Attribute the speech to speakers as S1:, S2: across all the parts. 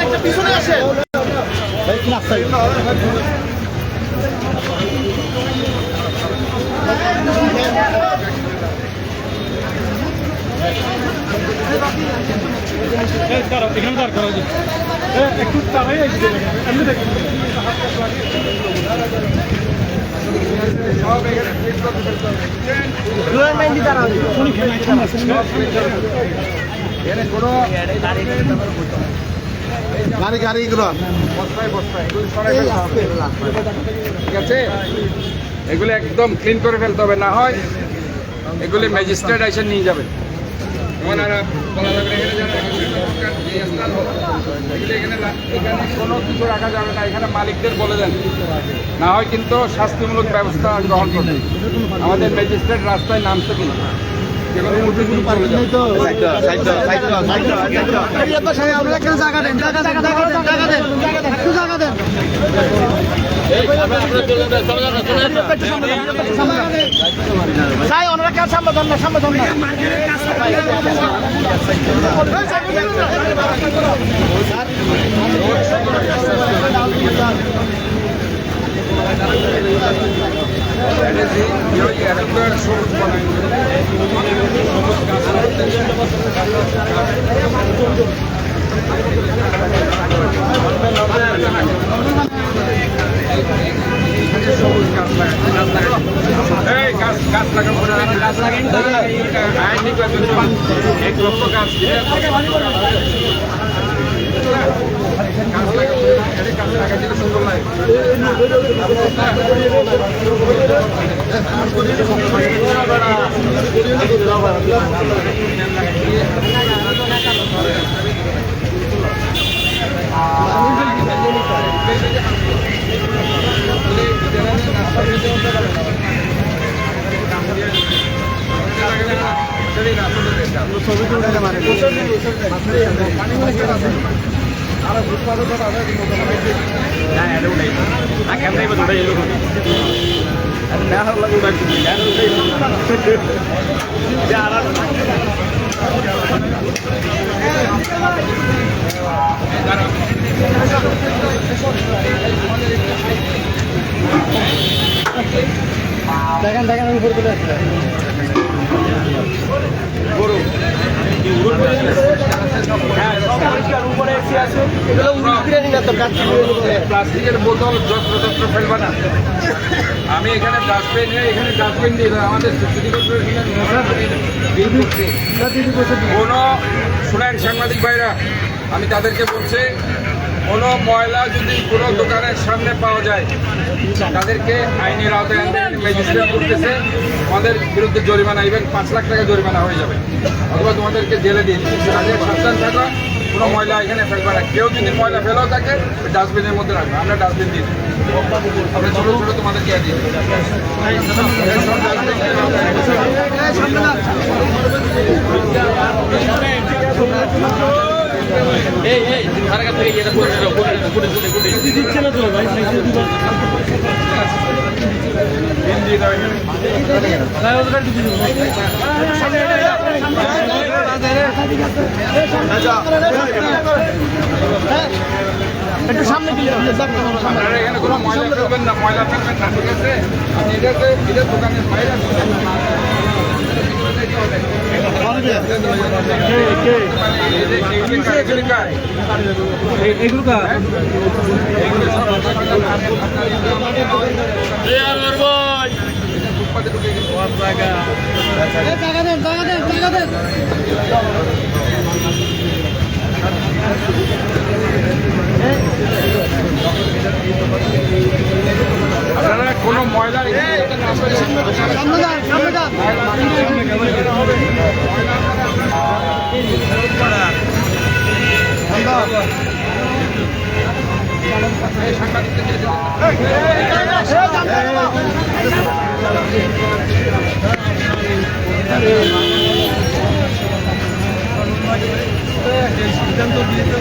S1: একটা পিছনে আসেন।
S2: এখানে দাঁড় করা একটু তারাই এমনি দেখুন
S1: গাড়ি গাড়ি এগুলো
S3: ঠিক আছে, এগুলো একদম ক্লিন করে ফেলতে হবে, না হয় এগুলি ম্যাজিস্ট্রেট এসে নিয়ে যাবে। এখানে কোনো কিছু রাখা যাবে না, এখানে মালিকদের বলে দেন, না হয় কিন্তু শাস্তিমূলক ব্যবস্থা গ্রহণ করবে। আমাদের ম্যাজিস্ট্রেট রাস্তায় নামছে কিন্তু
S1: ওনারা কেন সামনে ধর না, সামনে ধর না।
S3: গাছ লাগান, এক লক্ষ গাছ সুন্দর লাগে।
S1: দেখেন দেখেন উপর চলে আসছে
S3: প্লাস্টিকের বোতল যত্র ফেলবা না। আমি এখানে ডাস্টবিন দিয়ে আমাদের কোনো শুনেন সাংবাদিক ভাইরা, আমি তাদেরকে বলছি, কোনো ময়লা যদি কোনো দোকানের সামনে পাওয়া যায় তাদেরকে আইনের আওতায় ম্যাজিস্ট্রেট করতেছে, আমাদের বিরুদ্ধে জরিমানা, ইভেন 5 লাখ টাকা জরিমানা হয়ে যাবে, অথবা তোমাদেরকে জেলে দিয়ে দিচ্ছে। তাদের সাবধান থাকো, কোনো ময়লা এখানে ফেলবে না। কেউ যদি ময়লা ফেলেও থাকে ডাস্টবিনের মধ্যে রাখবে, আমরা ডাস্টবিন দিই, আমরা ছোটো ছোটো তোমাদেরকে দিয়ে দিই।
S2: দিচ্ছে না তো ভাই,
S1: একটু সামনে দিলে
S3: আপনারা এখানে কোনো ময়লা ফেলবেন না, ময়লা ফেলবেন না, ঠিক আছে? আপনি এটাতে দোকানের বাইরে আপনারা কোনো ময়লা সিদ্ধান্ত দিয়েছে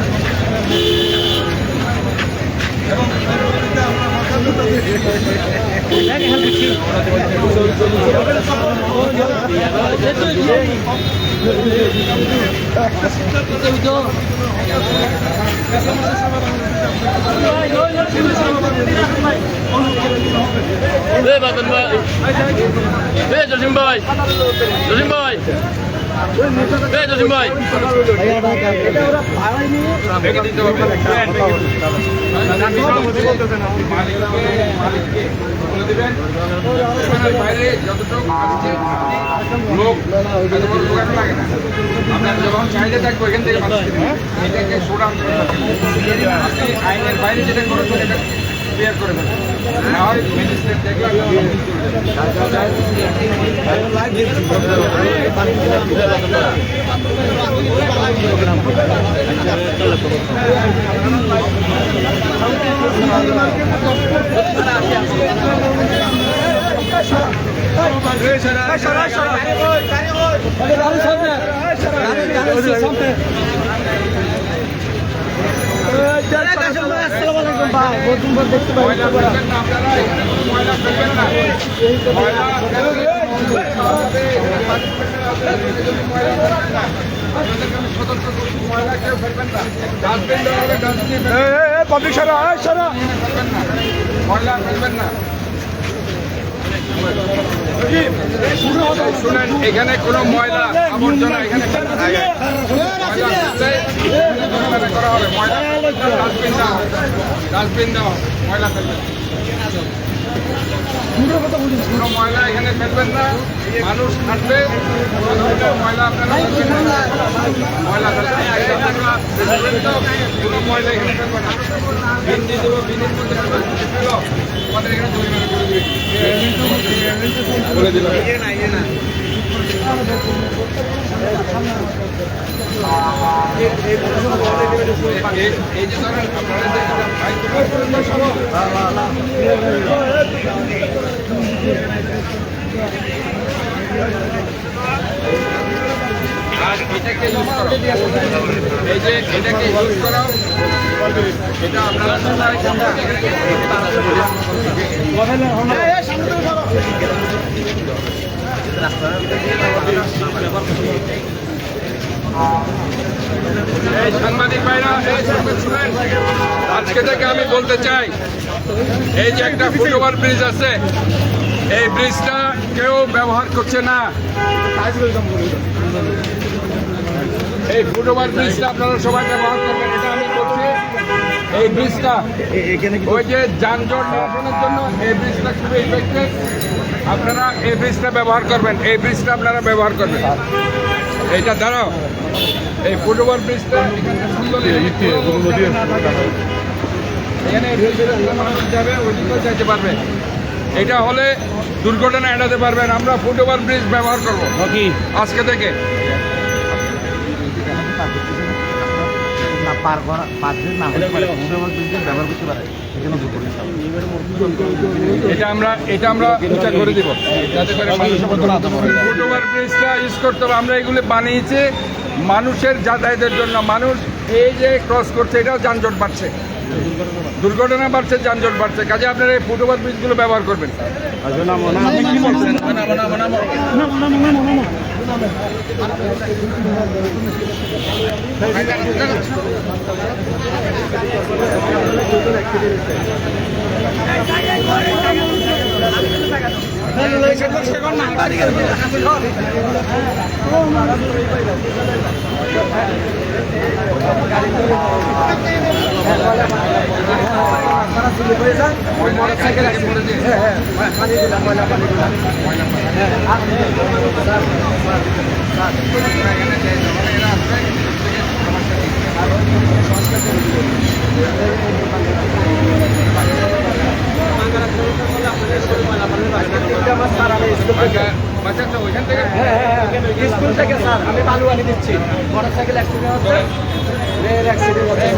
S3: এবং আমরা
S4: বাদন ভাই, জসিম ভাই, জসিম ভাই, জসিম ভাই,
S3: ভেঙে দিতে হবে। মালিককে বলে দেবেন দোকানের বাইরে যতটুকু আসছে লোক এত বড় দোকান লাগে না। আপনার যখন চাহিদা থাকবে এখান থেকে মানুষ কিনবে। এটাকে সোডা আন্দোলন আপনি আইনের বাইরে যেটা করেছেন এটা ক্লিয়ার করে দেবেন, না হয় ম্যাজিস্ট্রেট দেখলে ময়লা ফেলবেন না আপনারা, ময়লা ফেলবেন না, ময়লা সতর্ক করছি, ময়লা কেউ ফেলবেন না, ডাস্টবিন দেওয়া হবে, ডাস্টবিন পাবলিক সারা ফেলবেন না, ময়লা ফেলবেন না। শুনেন, এখানে কোনো ময়লা আবর্জনা এখানে করা হবে, ময়লা ডাস্টবিন দেওয়া, ময়লা ফেলবেন, কোনো ময়লা এখানে ফেলবেন না। মানুষ থাকবে ময়লা আপনারা ময়লা ফেলবেন, কোনো ময়লা এখানে ফেলবেন না। বিন দিয়ে দেবো, বিনের মধ্যে আমাদের এখানে জরিমানা করে দিল। এই যে ধরেন আর এটাকে ইউজ করো, এই যে এটাকে ইউজ করো, এটা আপনারা সাংবাদিক ভাইরা, আজকে থেকে আমি বলতে চাই, এই যে একটা ফুটওভার ব্রিজ আছে, এই ব্রিজটা কেউ ব্যবহার করছে না। এই ফুটওভার ব্রিজটা আপনারা সবাই ব্যবহার করবেন, এটা আমি বলছি। এই ব্রিজটা ওই যে যানজট নিয়ন্ত্রণের জন্য এই ব্রিজটা খুবই ইফেক্টিভ। আপনারা এই ব্রিজটা ব্যবহার করবেন, এই ব্রিজটা আপনারা ব্যবহার করবেন। এইটা দাঁড়াও, এই ফুটওভার ব্রিজটা সুন্দর এখানে মানুষ যাবে, ওইদিকেও যাইতে পারবে। এটা হলে দুর্ঘটনা এড়াতে পারবেন। আমরা ফুটওভার ব্রিজ ব্যবহার করবো আজকে থেকে। এটা আমরা উঁচা করে দিব, যাতে করে ফুটওভার ব্রিজটা ইউজ করতে হবে। আমরা এগুলো বানিয়েছি মানুষের যাতায়াতের জন্য। মানুষ এই যে ক্রস করছে, এটাও যানজট বাড়ছে, দুর্ঘটনা বাড়ছে, যানজট বাড়ছে। কাজে আপনারা এই ফুটওভার ব্রিজগুলো ব্যবহার করবেন। ওইখান থেকে
S1: স্কুল থেকে স্যার আমি বালু আনি দিচ্ছি, মোটরসাইকেল অ্যাক্সিডেন্ট হচ্ছে, রেল অ্যাক্সিডেন্ট হচ্ছে।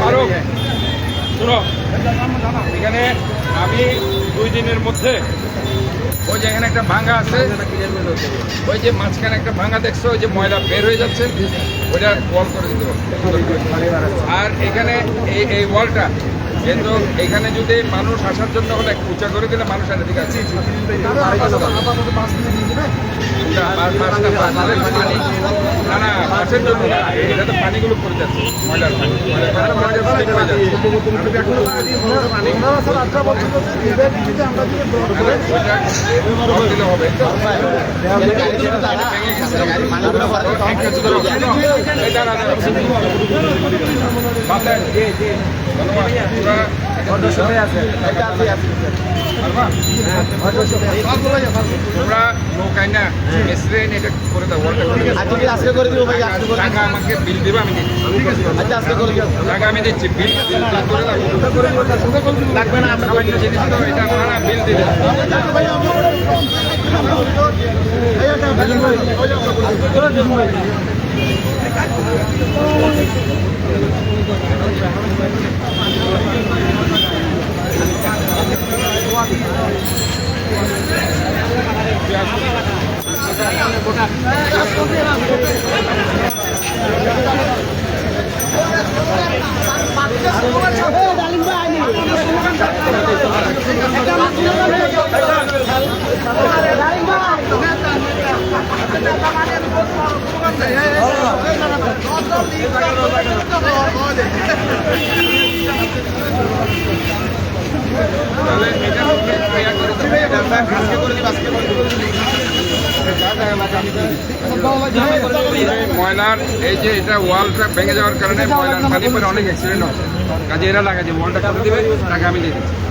S3: শুনো, এখানে আমি 2 দিনের মধ্যে ওই যে এখানে একটা ভাঙা আছে, ওই যে মাঝখানে একটা ভাঙা দেখছো, ওই যে ময়লা বের হয়ে যাচ্ছে, ওইটা ওয়াল করে দিতে হবে। আর এখানে এই ওয়ালটা কিন্তু এখানে যদি মানুষ আসার জন্য হলে একটু উঁচা করে দিলে মানুষ আর ঠিক আছে পানি না না বাসের জন্য না এটা তো পানিগুলো পড়ে যাচ্ছে ময়লার পানি দিলে হবে তোমরা নৌকায় না মেসরেন এটা করে দাও টাকা আমাকে বিল দেবে আমি টাকা আমি দিচ্ছি বিল করে দাও লাগবে না সামান্য জিনিস তো এটা না বিল দিবে তাহলে এটা ময়লার এই যে এটা ওয়ালটা ভেঙে যাওয়ার কারণে ময়লার পানি পরে অনেক অ্যাক্সিডেন্ট হয় কাজে এরা লাগা যে ওয়ালটা করে দেবে টাকা আমি দিয়ে দিচ্ছি